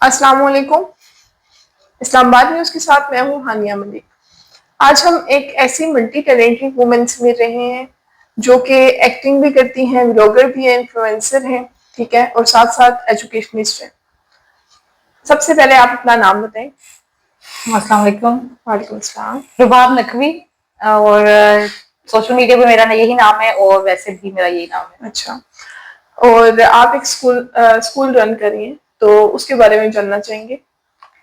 अस्सलाम वालेकुम। इस्लामाबाद न्यूज़ के साथ मैं हूँ हानिया मलिक। आज हम एक ऐसी मल्टी टैलेंटेड वुमन से मिल रहे हैं जो कि एक्टिंग भी करती हैं, व्लॉगर भी हैं, इन्फ्लुएंसर हैं, ठीक है, और साथ-साथ एजुकेशनिस्ट हैं। सबसे पहले आप अपना नाम बताएं। अस्सलाम वालेकुम। वालेकुम सलाम। रुबाब नकवी और सोशल मीडिया पे मेरा यही नाम है और वैसे भी मेरा यही नाम है। अच्छा, और आप एक स्कूल रन कर रही हैं, तो उसके बारे में जानना चाहेंगे।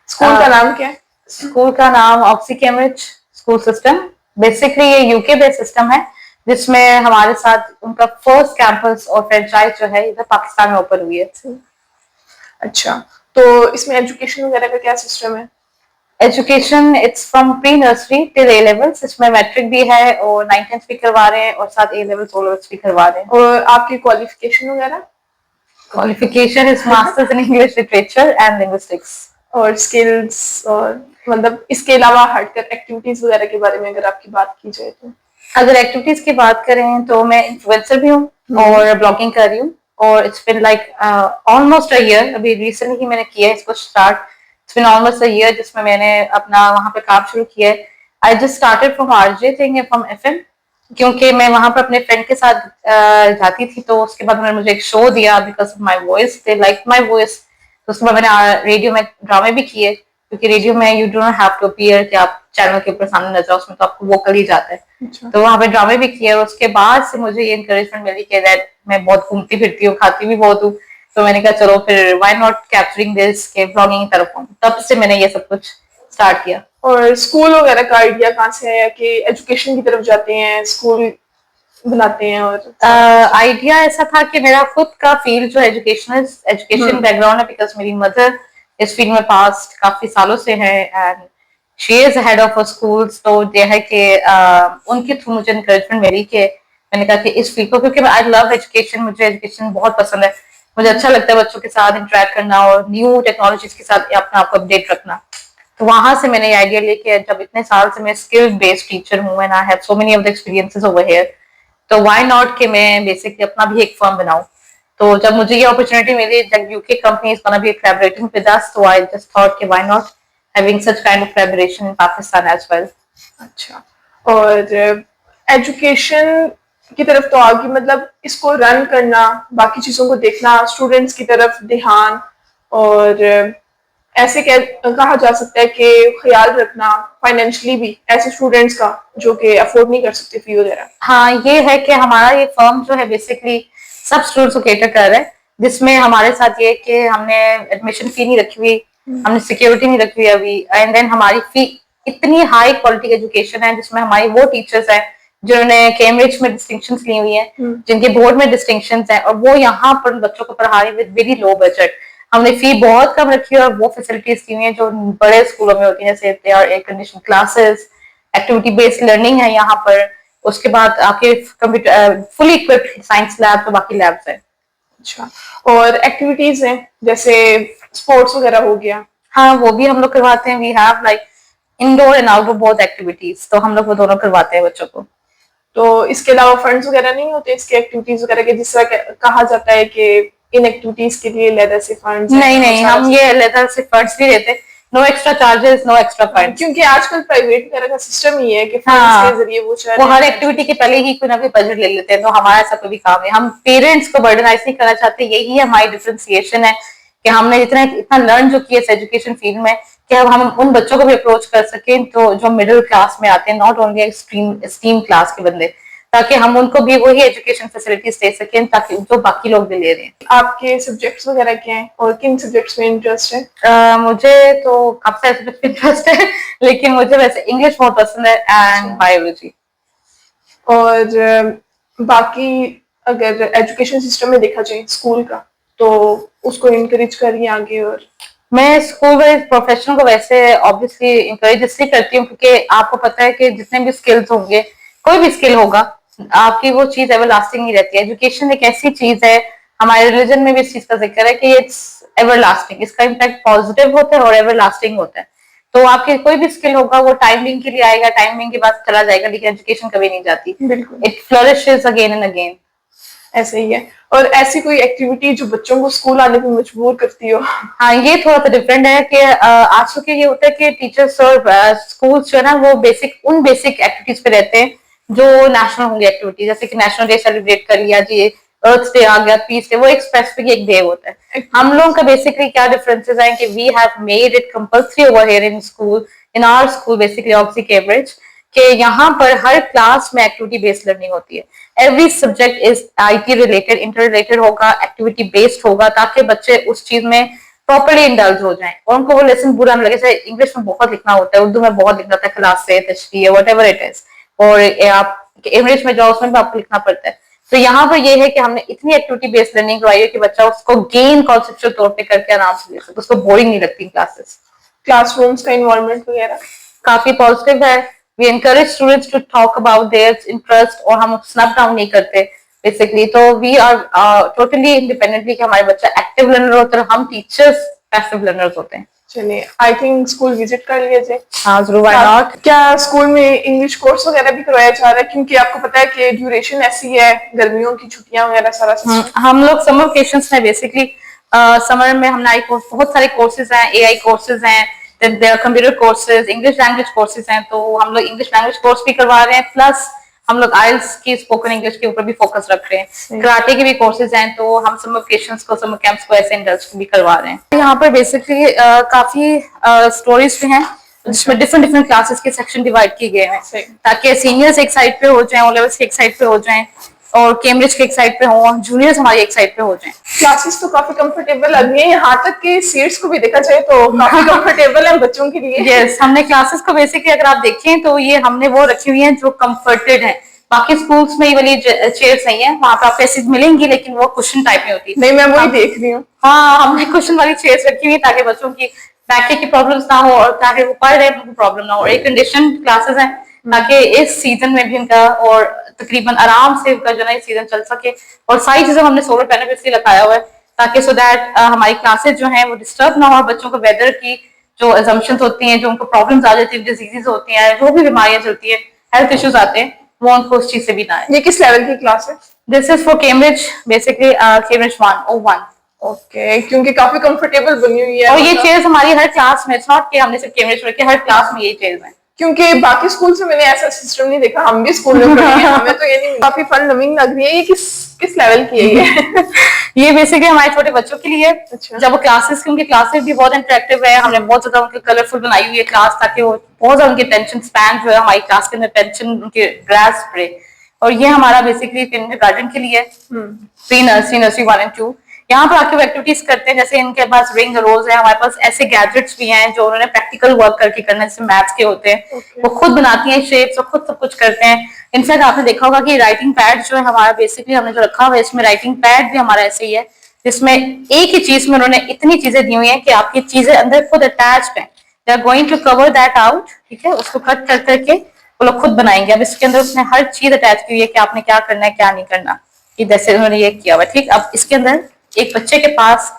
स्कूल का नाम क्या है? स्कूल का नाम oxy Cambridge school system. Basically ये यूके बेस्ड सिस्टम है जिसमें हमारे साथ उनका फर्स्ट कैंपस और फ्रेंचाइज जो है इधर पाकिस्तान में ओपन हुई है। अच्छा, तो इसमें एजुकेशन वगैरह का क्या सिस्टम है? Education it's from pre nursery till A levels. इसमें मैट्रिक भी है और 9th भी करवा रहे हैं और साथ ए लेवल्स ओ लेवल्स भी करवा रहे हैं। और आपकी क्वालिफिकेशन वगैरह? Qualification is masters in English literature and linguistics. और स्किल्स और मतलब इसके अलावा हटकर एक्टिविटीज वगैरह के बारे में अगर आपकी बात की जाए तो? अगर एक्टिविटीज की बात करें तो मैं इन्फ्लुएंसर भी हूँ और ब्लॉगिंग कर रही हूँ और it's been like almost a year. अभी रिसेंटली ही मैंने किया है इसको start. It's been almost a year जिसमें मैंने अपना वहां पे काम शुरू किया है। I just started from RJ thing from FM क्योंकि मैं वहां पर अपने फ्रेंड के साथ जाती थी, तो उसके बाद उन्होंने मुझे एक शो दिया because of my voice. They like my voice. तो उसके बाद मैंने रेडियो में ड्रामे भी किए क्योंकि रेडियो में you don't have to appear कि आप चैनल के ऊपर सामने नजर, उसमें तो आपको वोकल ही जाता है। अच्छा। तो वहां पे ड्रामे भी किए और उसके बाद से मुझे ये इंकरेजमेंट मिली कि दैट मैं बहुत घूमती फिरती हूँ, खाती भी बहुत हूँ, तो मैंने कहा चलो फिर व्हाई नॉट कैप्चरिंग दिस के ब्लॉगिंग की तरफ हूँ। तब से मैंने ये सब कुछ स्टार्ट किया। और स्कूल वगैरह का आइडिया कहाँ से है कि एजुकेशन की तरफ जाते हैं, स्कूल बनाते हैं? और आइडिया ऐसा था कि मेरा खुद का फील्ड जो एजुकेशन बैकग्राउंड है बिकॉज मेरी मदर इस फील्ड में पास्ट काफी सालों से है and she is head of schools. तो ये है कि उनके थ्रू मुझे इंकरेजमेंट मिली कि मैंने कहा कि इस फील्ड को, क्योंकि आई लव एजुकेशन, मुझे एजुकेशन बहुत पसंद है। मुझे अच्छा लगता है बच्चों के साथ इंटरेक्ट करना और न्यू टेक्नोलॉजीज के साथ अपने आप को अपडेट रखना। तो वहां से मैंने ये आइडिया लेके, जब इतने साल से मैं स्किल बेस्ड टीचर हूँ and I have so many of the experiences over here, तो व्हाई नॉट कि मैं बेसिकली अपना भी एक फर्म बनाऊं। तो जब मुझे ये अपॉर्चुनिटी मिली, जब UK company is gonna be collaborating with us, तो आई जस्ट थॉट कि why not having such kind of collaboration in Pakistan as well. अच्छा, और एजुकेशन की तरफ तो आगे मतलब इसको रन करना, बाकी चीजों को देखना, स्टूडेंट्स की तरफ ध्यान, और ऐसे कहा जा सकता है कि ख्याल रखना फाइनेंशियली भी ऐसे स्टूडेंट्स का जो कि अफोर्ड नहीं कर सकते फी वगैरह। हाँ, ये है कि हमारा ये फर्म जो है बेसिकली सब स्टूडेंट्स को केटर कर रहा है, जिसमें हमारे साथ ये कि हमने एडमिशन फी नहीं रखी हुई, हमने सिक्योरिटी नहीं रखी हुई अभी, एंड देन हमारी फी इतनी हाई क्वालिटी की एजुकेशन है जिसमें हमारी वो टीचर्स हैं जिन्होंने कैम्ब्रिज में डिस्टिंक्शन ली हुई है, जिनके बोर्ड में डिस्टिंक्शन है, और वो यहाँ पर बच्चों को पढ़ा रही है विद वेरी लो बजट। हमने फी बहुत कम रखी है और वो फैसिलिटीज दी हुई है जो बड़े स्कूलों में होती है, जैसे air condition classes, activity based learning है यहाँ पर। उसके बाद आपके computer fully equipped science lab, तो बाकी लैब्स है। अच्छा, और एक्टिविटीज हैं जैसे स्पोर्ट्स वगैरह हो गया? हाँ, वो भी हम लोग करवाते हैं। We have like indoor and outdoor both activities, तो हम लोग वो दोनों करवाते हैं बच्चों को। तो इसके अलावा फंड्स वगैरह नहीं होते इसके एक्टिविटीज वगैरह के, जिस तरह कहा जाता है कि इन एक्टिविटीज के लिए अलग से फंड्स हैं? नहीं नहीं, हम ये अलग से फंड्स नहीं देते। No extra charges, no extra funds. क्योंकि आजकल प्राइवेट वगैरह का सिस्टम ही है कि फंड्स के जरिए वो चल वो रहे हर हैं। एक्टिविटी के पहले ही कोई ना कोई बजट ले लेते हैं, तो हमारा ऐसा कोई भी काम है। हम पेरेंट्स को बर्डनाइज नहीं करना चाहते, यही हमारी डिफरेंशिएशन है कि हमने इतना लर्न जो किया इस एजुकेशन फील्ड में कि अब हम उन बच्चों को भी अप्रोच कर सकें तो जो मिडिल क्लास में आते हैं, नॉट ओनली एक्सट्रीम क्लास के बंदे, ताकि हम उनको भी वही एजुकेशन फैसिलिटीज दे सकें ताकि जो बाकी लोग भी ले रहे हैं। आपके सब्जेक्ट्स वगैरह क्या हैं और किन सब्जेक्ट्स में इंटरेस्ट है? मुझे तो काफी सारे सब्जेक्ट में इंटरेस्ट है, लेकिन मुझे वैसे इंग्लिश बहुत पसंद है एंड बायोलॉजी। और बाकी अगर एजुकेशन सिस्टम में देखा जाए स्कूल का, तो उसको इनकरेज करिए आगे। और मैं स्कूल वाइज प्रोफेशनल को वैसे ऑब्वियसली इंकरेज इसलिए करती हूँ क्योंकि आपको पता है कि जितने भी स्किल्स होंगे, कोई भी स्किल होगा, आपकी वो चीज एवर लास्टिंग नहीं रहती है। एजुकेशन एक ऐसी चीज है, हमारे रिलीजन में भी इस चीज का जिक्र है कि इट्स एवर लास्टिंग, इसका इम्पैक्ट पॉजिटिव होता है और एवर लास्टिंग होता है। तो आपके कोई भी स्किल होगा वो टाइमिंग के लिए आएगा, टाइमिंग के बाद चला जाएगा, लेकिन एजुकेशन कभी नहीं जाती। बिल्कुल। It flourishes again and again. ऐसे ही है। और ऐसी कोई एक्टिविटी जो बच्चों को स्कूल आने पे मजबूर करती हो? हाँ, ये थोड़ा सा डिफरेंट है कि आजकल के ये होता है कि टीचर्स और स्कूल्स जो है ना वो बेसिक एक्टिविटीज पे रहते हैं जो नेशनल होंगी एक्टिविटी, जैसे कि नेशनल डे सेलिब्रेट कर लिया जी, अर्थ डे आ गया, पीस डे, वो एक स्पेसिफिक एक डे होता है। हम लोगों का बेसिकली क्या डिफरेंसेस है कि we have made it compulsory over here in school, in our school basically Oxy Cambridge, कि यहाँ पर हर क्लास में एक्टिविटी बेस्ड लर्निंग होती है। Every subject is IT related, inter related होगा, एक्टिविटी बेस्ड होगा, ताकि बच्चे उस चीज में प्रॉपरली इंडल्ज हो जाएं और उनको वो लेसन बुरा ना लगे। जैसे इंग्लिश में बहुत लिखना होता है, उर्दू में बहुत लिखना होता है, क्लास से तशरीह वट एवर इट इज, और आप इंग्लिश में जाओ उसमें भी आपको लिखना पड़ता है। तो यहाँ पर ये है कि हमने इतनी एक्टिविटी बेस्ड लर्निंग करवाई है कि बच्चा उसको गेन कॉन्सेप्चुअल तौर पे करके आराम से ले सकता, उसको बोरिंग नहीं लगती क्लासेस। क्लासरूम्स का इन्वायरमेंट वगैरह काफी पॉजिटिव है। We encourage students to talk about their interest, और हम स्नैप डाउन नहीं करते बेसिकली। तो वी आर टोटली इंडिपेंडेंटली कि हमारे बच्चा एक्टिव लर्नर होता है, हम टीचर्स पैसिव लर्नर्स होते हैं। चलिए, आई थिंक स्कूल विजिट कर लीजिए। हाँ जरूर, व्हाई नॉट। क्या स्कूल में इंग्लिश कोर्स वगैरह भी करवाया जा रहा है? क्योंकि आपको पता है कि ड्यूरेशन ऐसी है, गर्मियों की छुट्टियां वगैरह सारा सिस्टम। हम लोग समर वेकेशंस में बेसिकली समर में हमने बहुत सारे कोर्सेज हैं, एआई कोर्सेज हैं, computer courses, English language courses हैं। तो हम लोग इंग्लिश लैंग्वेज कोर्स भी करवा रहे हैं, प्लस हम लोग आइल्स की स्पोकन इंग्लिश के ऊपर भी फोकस रख रहे हैं। कराटे के भी कोर्सेज हैं, तो हम समर वेकेशंस को, समर कैंप्स को ऐसे इंडल्ज भी करवा रहे हैं। यहाँ पर बेसिकली काफी स्टोरीज भी हैं जिसमें डिफरेंट डिफरेंट क्लासेस के सेक्शन डिवाइड किए गए हैं, ताकि सीनियर्स एक साइड पे हो जाएं, ओ लेवल्स एक साइड पे हो जाएं, और कैम्ब्रिज के एक साइड पे हो, जूनियर्स हमारे एक साइड पे हो जाएं। क्लासेस तो काफी कंफर्टेबल लग रही है, यहाँ तक कि सीट्स को भी देखा जाए तो काफी कंफर्टेबल है बच्चों के लिए। यस, हमने क्लासेस को बेसिकली अगर आप देखें तो ये हमने वो रखी हुई हैं जो कंफर्टेड है। बाकी स्कूल्स में ये वाली चेयर्स नहीं है, वहां पे आपको ऐसी मिलेंगी लेकिन वो कुशन टाइप में होती है। नहीं, मैं वही देख रही हूँ। हाँ, हमने कुशन वाली चेयर्स रखी हुई है ताकि बच्चों की बैक की प्रॉब्लम्स ना हो और ताकि वो पढ़ रहे हैं उनको प्रॉब्लम ना हो। एयर कंडीशन क्लासेस हैं ताकि इस सीजन में भी उनका और तकरीबन आराम से उनका जो है सीजन चल सके। और सारी चीजें हमने सोलर पैनल पे इसलिए लगाया हुआ है ताकि सो दैट हमारी क्लासेस जो है वो डिस्टर्ब ना हो, और बच्चों को वेदर की जो अजम्पशंस होती हैं, जो उनको प्रॉब्लम्स आ जाती है, डिजीजेस होती हैं, जो भी बीमारियां चलती है, हेल्थ इश्यूज आते हैं, वो उनको उस चीज से भी ना आए। ये किस लेवल की क्लास है? This is for Cambridge, basically Cambridge 101। Okay, क्योंकि काफी कंफर्टेबल बनी हुई है। और ये चेयर्स हमारी हर क्लास में, इट्स नॉट कि हमने सिर्फ कैम्ब्रिज रखी, हर क्लास में ये चेयर्स हैं। क्योंकि बाकी स्कूल से मैंने ऐसा सिस्टम नहीं देखा, हम भी स्कूल में पढ़े हैं, हमें तो ये नहीं। काफी फन लविंग लग रही है। ये किस लेवल की है ये? ये बेसिकली हमारे छोटे बच्चों के लिए। अच्छा। जब वो क्लासेस, क्योंकि क्लासेस भी बहुत इंटरेक्टिव है, हमने बहुत ज्यादा उनके कलरफुल बनाई हुई है क्लास, ताकि वो बहुत ज्यादा उनके टेंशन स्पैन जो है हमारी क्लास के अंदर टेंशन उनके ग्रास्प रहे। और ये हमारा बेसिकली किंडरगार्टन के लिए, प्री नर्सरी, नर्सरी 1 और 2। यहाँ पर आके वो एक्टिविटीज करते हैं, जैसे इनके पास रिंग रोज है, हमारे पास ऐसे गैजेट्स भी हैं जो उन्होंने प्रैक्टिकल वर्क करके करना है, जैसे मैथ्स के होते हैं। वो खुद बनाती हैं शेप्स और खुद सब कुछ करते हैं। इनफैक्ट आपने देखा होगा कि राइटिंग पैड जो है हमारा बेसिकली हमने जो रखा हुआ है, इसमें राइटिंग पैड भी हमारा ऐसे ही है, जिसमें एक ही चीज में उन्होंने इतनी चीजें दी हुई है कि आपकी चीजें अंदर खुद अटैच्ड है। They are going to cover that out, ठीक है, उसको कट कर करके वो लोग खुद बनाएंगे। अब इसके अंदर उसने हर चीज अटैच की हुई है कि आपने क्या करना है, क्या नहीं करना, कि जैसे उन्होंने ये किया हुआ। ठीक, अब इसके अंदर एक बच्चे के पास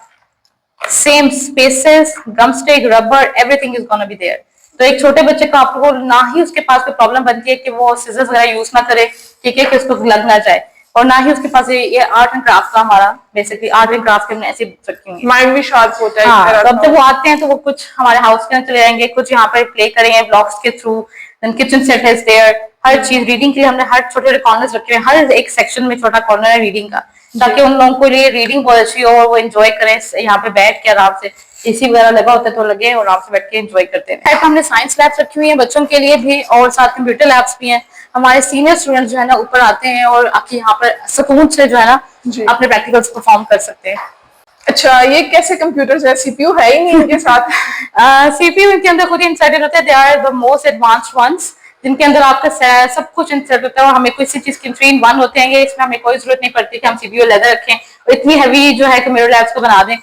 same spaces, gum stick, rubber, everything is gonna be there. तो एक छोटे बच्चे को आपको ना ही उसके पास कोई प्रॉब्लम बनती है कि वो सीजर्स वगैरह यूज ना करे, ठीक है, कि उसको लग ना जाए, और ना ही उसके पास ये आर्ट एंड क्राफ्ट का हमारा बेसिकली आर्ट एंड क्राफ्ट के हमने ऐसे रखी हुई है। माइंड भी शार्प होता है। हाँ, तो अब जब वो आते हैं तो वो कुछ हमारे हाउस के अंदर चले जाएंगे, कुछ यहाँ पर प्ले करेंगे ब्लॉक्स के थ्रू, किचन सेट है देयर, हर चीज रीडिंग के लिए हमने हर छोटे कॉर्नर्स रखे हुए हैं, हर एक सेक्शन में छोटा कॉर्नर है रीडिंग का, ताकि उन लोगों को लिए रीडिंग बहुत अच्छी हो और वो एंजॉय करें यहाँ पे बैठ के आराम से। एसी वगैरह लगा होता है तो लगे और आराम से बैठ के एंजॉय करते हैं। हमने साइंस लैब्स रखी हुई है बच्चों के लिए भी, और साथ कंप्यूटर लैब्स भी हैं। हमारे सीनियर स्टूडेंट्स जो है ना ऊपर आते हैं और आके यहाँ पर सुकून से जो है ना अपने प्रैक्टिकल्स परफॉर्म कर सकते हैं। अच्छा, ये कैसे कंप्यूटर्स है? सीपीयू है ही नहीं इनके साथ? सीपीयू इनके अंदर खुद इंसर्टेड होते हैं, they are the most advanced ones, जिनके अंदर आपका सब कुछ इंसर्ट होता है। और हमें किसी चीज की 3-in-1 होते हैं, इसमें हमें कोई जरूरत नहीं पड़ती कि हम सीपीयू लेदर रखें और इतनी हैवी जो है कंप्यूटर लैब्स को बना दें।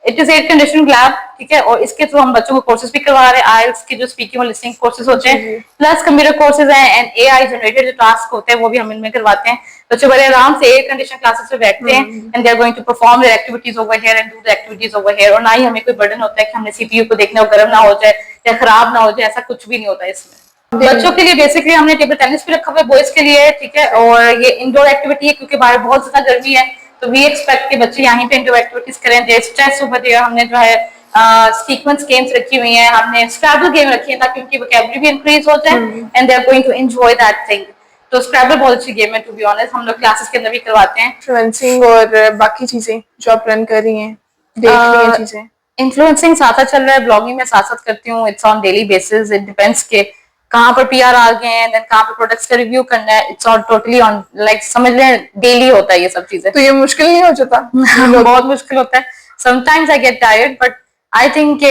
It is air conditioning lab, ठीक है, और इसके थ्रू हम बच्चों को कोर्सेज भी करवा रहे हैं। आईएलटीएस के जो स्पीकिंग और लिसनिंग कोर्सेज होते हैं, प्लस कंप्यूटर कोर्सेज हैं, एंड एआई जनरेटेड जो टास्क होते हैं वो भी हम इनमें करवाते हैं। बच्चे बड़े आराम से एयर कंडीशन क्लासेस में बैठते हैं, and they are going to perform their activities over here and do the activities over here. और ना ही हमें कोई बर्डन होता है कि हमने सीपीयू को देखना हो, गर्म ना हो जाए या खराब ना हो जाए, ऐसा कुछ भी नहीं होता है इसमें। बच्चों के लिए बेसिकली हमने टेबल टेनिस भी रखा हुआ है बॉयज के लिए, ठीक है, और ये इंडोर एक्टिविटी है क्योंकि बाहर बहुत ज्यादा गर्मी है, तो वी एक्सपेक्ट कि बच्चे यहाँ पे इंडोर एक्टिविटीज करें। देयर स्ट्रेस ओवर देयर, हमने जो है सीक्वेंस गेम्स रखी हुई हैं, हमने स्क्रैबल गेम रखी है ताकि उनकी वोकैबुलरी भी इंक्रीज हो जाए and they are going to enjoy that thing. तो स्क्रैबल बहुत अच्छी गेम है, टू बी ऑनेस्ट, हम लोग क्लासेस के अंदर भी करवाते हैं। इन्फ्लुएंसिंग और बाकी चीजें जो आप रन कर रही हैं, देख रही हैं चीजें? इन्फ्लुएंसिंग साथ साथ चल रहा है, ब्लॉगिंग में साथ साथ करती हूँ, it's on daily basis, it depends के कहाँ पर पीआर आ गए हैं, देन कहाँ पर प्रोडक्ट्स का रिव्यू करना है, it's all totally on, like समझ लें डेली होता है ये सब चीजें। तो ये मुश्किल नहीं हो जाता? बहुत मुश्किल होता है, sometimes I get tired, but I think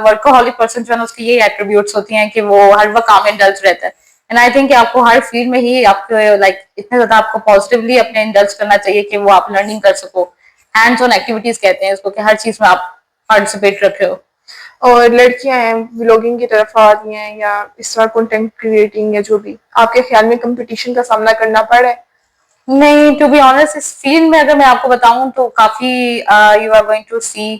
workaholic person जो है उसकी यही एट्रीब्यूट्स होती हैं कि वो हर वक्त काम में इंडल्ज रहता है। एंड आई थिंक आपको हर फील्ड में ही आपको लाइक इतने ज्यादा आपको पॉजिटिवली अपने इंडल्ज करना चाहिए कि वो आप लर्निंग कर सको। हैंड्स ऑन एक्टिविटीज कहते हैं उसको, कि हर चीज में आप पार्टिसिपेट रखे हो। और लड़कियां हैं व्लॉगिंग की तरफ आ रही हैं या इस तरह कंटेंट क्रिएटिंग या जो भी, आपके ख्याल में कंपटीशन का सामना करना पड़ा है? नहीं, टू बी ऑनेस्ट इस फील्ड में अगर मैं आपको बताऊं तो काफी you are going to see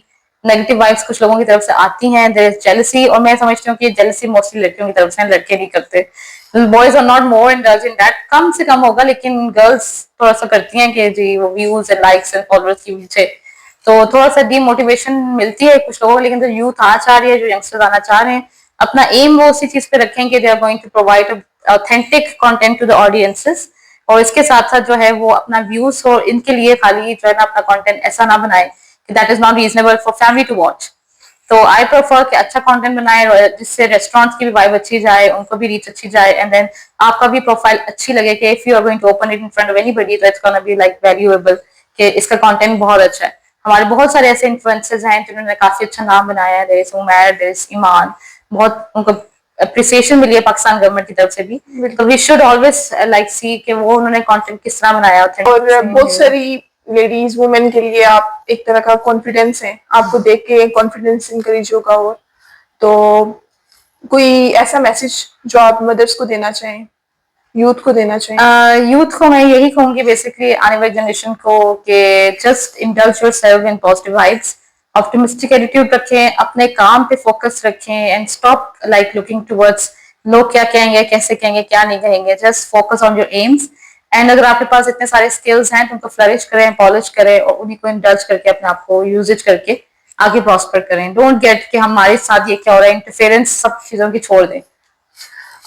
negative vibes कुछ लोगों की तरफ से आती हैं, देयर इज जेलसी, और मैं समझती हूँ कि जेलसी मोस्टली लड़कियों की तरफ से, लड़के नहीं करते। Boys are not more indulge in that, कम से कम होगा, लेकिन गर्ल्स थोड़ा सा करती हैं कि जी वो views and likes and followers की पीछे, तो थोड़ा सा डीमोटिवेशन मिलती है कुछ लोगों को। लेकिन जो यूथ आना चाह रही है, जो यंगस्टर्स आना चाह रहे हैं, अपना एम वो उसी चीज पे रखें कि they are going to provide authentic content to the audiences, और इसके साथ साथ जो है वो अपना व्यूज और इनके लिए खाली जो है ना अपना कंटेंट ऐसा ना बनाए कि that is not reasonable for family to watch. तो आई प्रेफर कि अच्छा कंटेंट बनाए जिससे रेस्टोरेंट्स की भी वाइब अच्छी जाए, उनको भी रीच अच्छी जाए, एंड देन आपका भी प्रोफाइल अच्छी लगे कि if you are going to open it in front of anybody तो it's gonna be like valuable, कि इसका कंटेंट बहुत अच्छा है। हमारे बहुत सारे ऐसे इन्फ्लुएंसर्स हैं जिन्होंने काफी अच्छा नाम बनाया है, there is Umair, there is Iman, बहुत उनको अप्रिसिएशन मिली है पाकिस्तान गवर्नमेंट की तरफ से भी। तो वी शुड ऑलवेज लाइक सी कि वो उन्होंने कंटेंट किस तरह बनाया है। और बहुत सारी लेडीज वुमेन के लिए आप एक तरह का कॉन्फिडेंस है, आपको देख के कॉन्फिडेंस इंक्रीज होगा। और तो कोई ऐसा मैसेज जो आप मदर्स को देना चाहें, यूथ को देना चाहें? यूथ को मैं यही कहूंगी बेसिकली, आने वाली जनरेशन को, कि just indulge yourself in positive vibes, optimistic attitude रखें, अपने काम पे फोकस रखें, and stop like looking towards लोग क्या कहेंगे, कैसे कहेंगे, क्या नहीं कहेंगे, just focus on your AIIMS. And अगर आपके पास इतने सारे स्किल्स हैं तो उनको फ्लरिश करें, पॉलिश करें, और उन्हीं को इंडल्ज करके अपने आप को यूजेज करके आगे प्रॉस्पर करें। डोंट गेट कि हमारे साथ ये क्या हो रहा है, इंटरफेरेंस सब चीजों की छोड़ दें।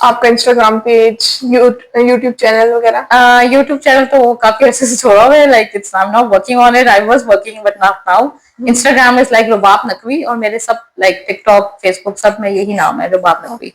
आपका इंस्टाग्राम पेज, यूट्यूब चैनल वगैरह? यूट्यूब चैनल तो काफी अच्छे से छोड़ा हुआ है, like it's I am not working on it, I was working but not now. Instagram is like Rubab Naqvi, और मेरे सब लाइक टिकटॉक, फेसबुक सब में यही नाम है, रुबाब नकवी।